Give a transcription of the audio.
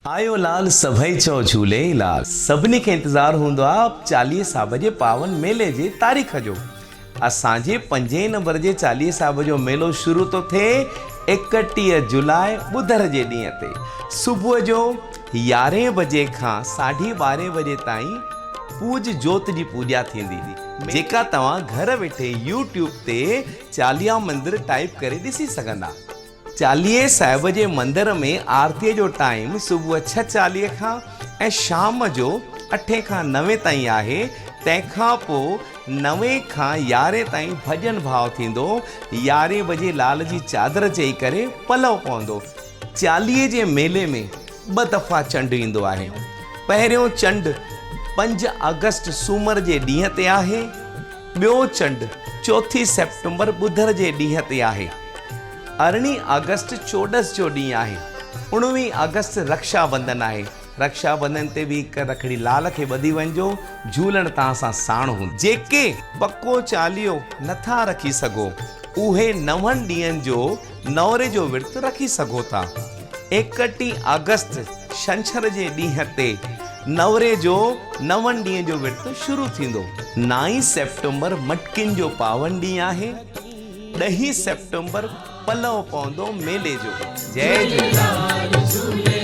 आयो लाल सभई चो झूले लाल। सभिनी खे इंतजार हूंदो आहे चालीहे साहिब जे पावन मेले जे तारीख़ जो। असांजे 5 नंबर जे चालीहे साहिब जो मेलो शुरू तो थिए 31 जुलाई बुधर जे ॾींहं ते सुबुह जो 11 बजे खां 12:30 बजे ताईं पूज जोत जी पूजा थींदी, जेका तव्हां घर वेठे YouTube ते चालीहा मंदिर टाइप करे ॾिसी सघंदा। चालीहे साहिब जे मंदिर में आरतीअ जो टाइम सुबुह 6:40 खां ऐं शाम जो 8 खां 9 ताईं आहे। तंहिंखां पोइ 9 खां 11 ताईं भॼन भाव थींदो। 11 बजे लाल जी चादर चई करे पलव पवंदो। चालीहे जे मेले में 2 दफ़ा चंडु ईंदो आहे। पहिरियों चंडु 5 अगस्त सूमर जे ॾींहं ते आहे। ॿियो चंडु 4 सेप्टेम्बर बुधर जे ॾींहं ते आहे। 18 अगस्त चोॾस जो ॾींहुं आहे। 19 अगस्त रक्षाबंधन आहे। रक्षाबंधन ते बि हिकु रखड़ी लाल खे ॿधी वञिजो, झूलण तव्हां सां साण हूंदो। जेके पको चालीहो नथा रखी सघो उहे 9 ॾींहंनि जो नवरे जो विर्त रखी सघो था। 31 अगस्त छंछर जे ॾींहं ते नवरे जो 9 ॾींहं जो विर्त शुरू थींदो। 9 सेप्टेम्बर मटकिन जो पावन ॾींहुं आहे। 10 सेप्टेम्बर पलव पवंदो मेले जो। जय झूलेलाल।